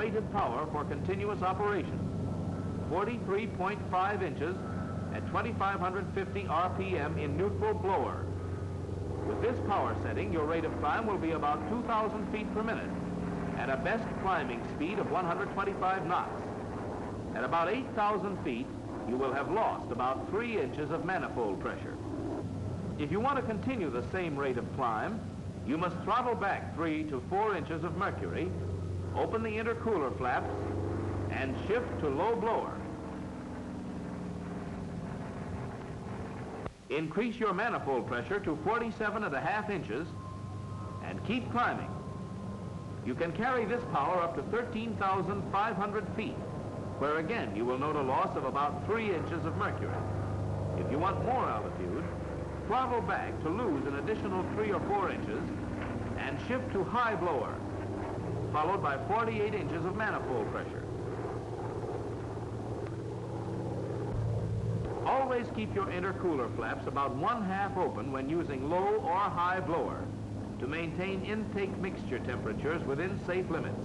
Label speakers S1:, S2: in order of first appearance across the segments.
S1: rated power for continuous operation. 43.5 inches at 2,550 RPM in neutral blower. With this power setting, your rate of climb will be about 2,000 feet per minute at a best climbing speed of 125 knots. At about 8,000 feet, you will have lost about 3 inches of manifold pressure. If you want to continue the same rate of climb, you must throttle back 3 to 4 inches of mercury, open the intercooler flaps, and shift to low blower. Increase your manifold pressure to 47.5 inches and keep climbing. You can carry this power up to 13,500 feet, where again you will note a loss of about 3 inches of mercury. If you want more altitude, throttle back to lose an additional 3 or 4 inches and shift to high blower, followed by 48 inches of manifold pressure. Always keep your intercooler flaps about 1/2 open when using low or high blower to maintain intake mixture temperatures within safe limits.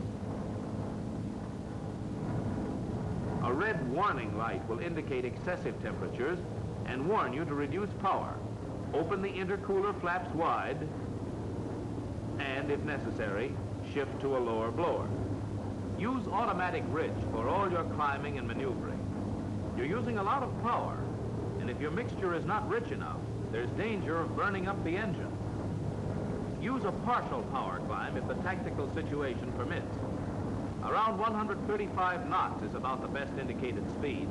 S1: A red warning light will indicate excessive temperatures and warn you to reduce power. Open the intercooler flaps wide and, if necessary, shift to a lower blower. Use automatic ridge for all your climbing and maneuvering. You're using a lot of power, and if your mixture is not rich enough, there's danger of burning up the engine. Use a partial power climb if the tactical situation permits. Around 135 knots is about the best indicated speed.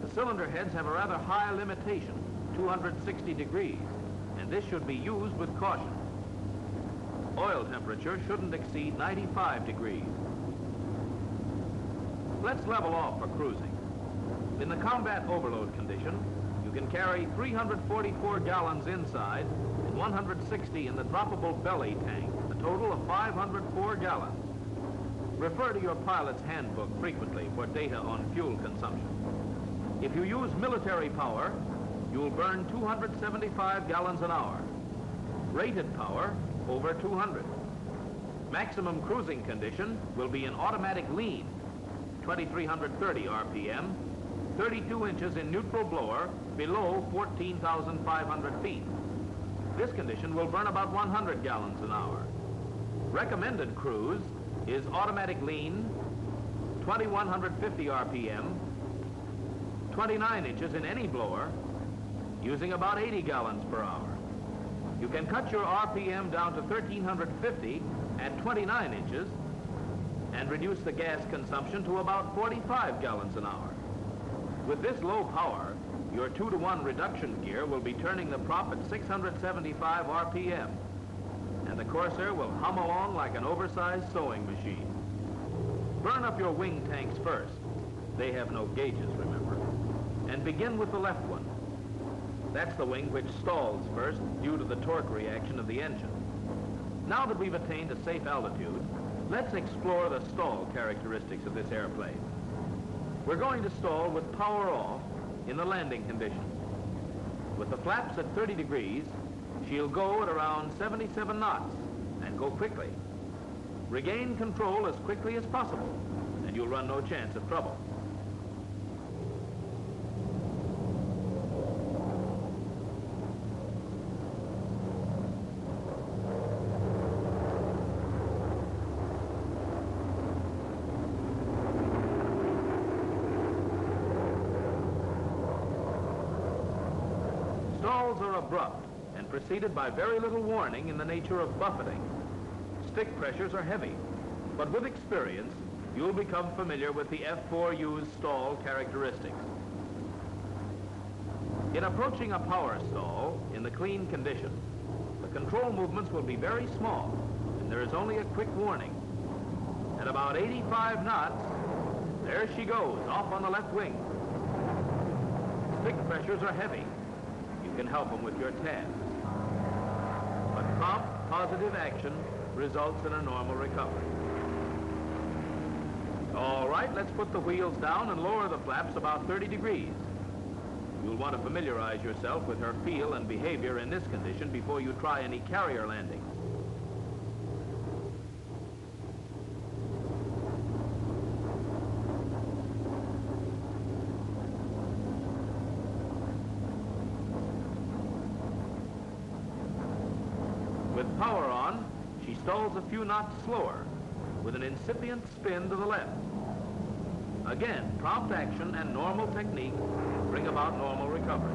S1: The cylinder heads have a rather high limitation, 260 degrees, and this should be used with caution. Oil temperature shouldn't exceed 95 degrees. Let's level off for cruising. In the combat overload condition, you can carry 344 gallons inside and 160 in the droppable belly tank, a total of 504 gallons. Refer to your pilot's handbook frequently for data on fuel consumption. If you use military power, you'll burn 275 gallons an hour. Rated power, over 200. Maximum cruising condition will be in automatic lean, 2,330 RPM, 32 inches in neutral blower, below 14,500 feet. This condition will burn about 100 gallons an hour. Recommended cruise is automatic lean, 2,150 RPM, 29 inches in any blower, using about 80 gallons per hour. You can cut your RPM down to 1,350 at 29 inches and reduce the gas consumption to about 45 gallons an hour. With this low power, your 2-to-1 reduction gear will be turning the prop at 675 RPM, and the Corsair will hum along like an oversized sewing machine. Burn up your wing tanks first. They have no gauges, remember. And begin with the left one. That's the wing which stalls first due to the torque reaction of the engine. Now that we've attained a safe altitude, let's explore the stall characteristics of this airplane. We're going to stall with power off in the landing condition. With the flaps at 30 degrees, she'll go at around 77 knots and go quickly. Regain control as quickly as possible, and you'll run no chance of trouble. Stalls are abrupt and preceded by very little warning in the nature of buffeting. Stick pressures are heavy, but with experience, you'll become familiar with the F4U's stall characteristics. In approaching a power stall in the clean condition, the control movements will be very small, and there is only a quick warning. At about 85 knots, there she goes, off on the left wing. Stick pressures are heavy. You can help them with your tab. But prompt, positive action results in a normal recovery. All right, let's put the wheels down and lower the flaps about 30 degrees. You'll want to familiarize yourself with her feel and behavior in this condition before you try any carrier landings. stalls a few knots slower with an incipient spin to the left. Again, prompt action and normal technique bring about normal recovery.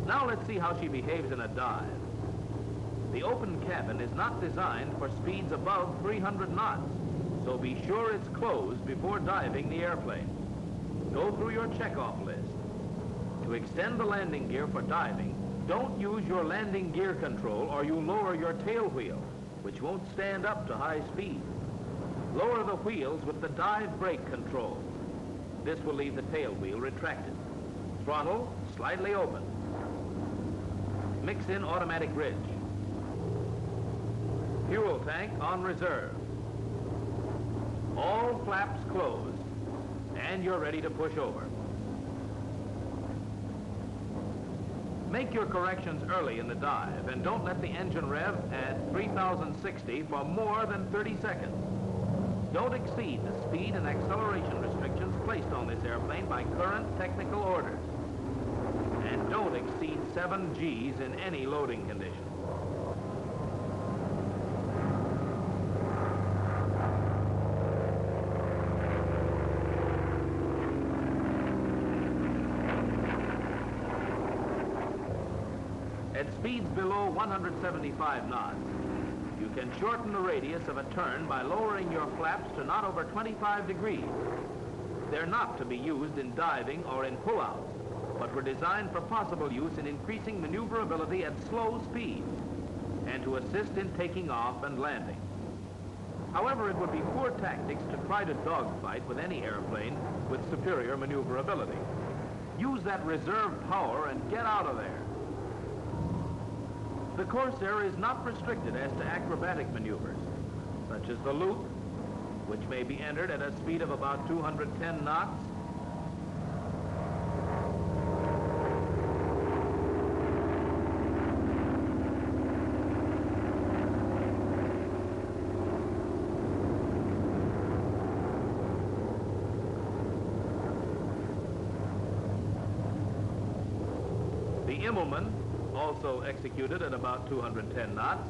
S1: Now let's see how she behaves in a dive. The open cabin is not designed for speeds above 300 knots, so be sure it's closed before diving the airplane. Go through your checkoff list. To extend the landing gear for diving, don't use your landing gear control or you lower your tail wheel, which won't stand up to high speed. Lower the wheels with the dive brake control. This will leave the tail wheel retracted. Throttle slightly open. Mix in automatic bridge. Fuel tank on reserve. All flaps closed, and you're ready to push over. Make your corrections early in the dive, and don't let the engine rev at 3,060 for more than 30 seconds. Don't exceed the speed and acceleration restrictions placed on this airplane by current technical orders. And don't exceed 7 Gs in any loading condition. At speeds below 175 knots, you can shorten the radius of a turn by lowering your flaps to not over 25 degrees. They're not to be used in diving or in pullouts, but were designed for possible use in increasing maneuverability at slow speeds and to assist in taking off and landing. However, it would be poor tactics to try to dogfight with any airplane with superior maneuverability. Use that reserve power and get out of there. The Corsair is not restricted as to acrobatic maneuvers, such as the loop, which may be entered at a speed of about 210 knots, the Immelmann, also executed at about 210 knots.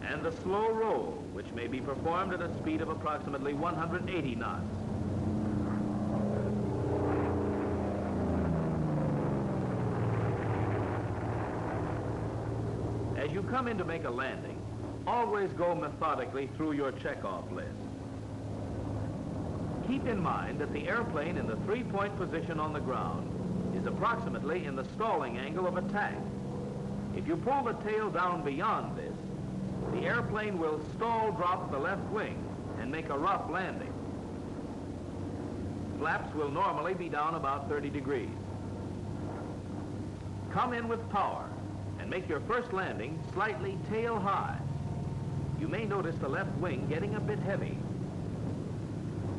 S1: And the slow roll, which may be performed at a speed of approximately 180 knots. As you come in to make a landing, always go methodically through your checkoff list. Keep in mind that the airplane in the three-point position on the ground is approximately in the stalling angle of attack. If you pull the tail down beyond this, the airplane will stall drop the left wing and make a rough landing. Flaps will normally be down about 30 degrees. Come in with power and make your first landing slightly tail high. You may notice the left wing getting a bit heavy,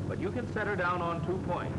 S1: but you can set her down on 2 points.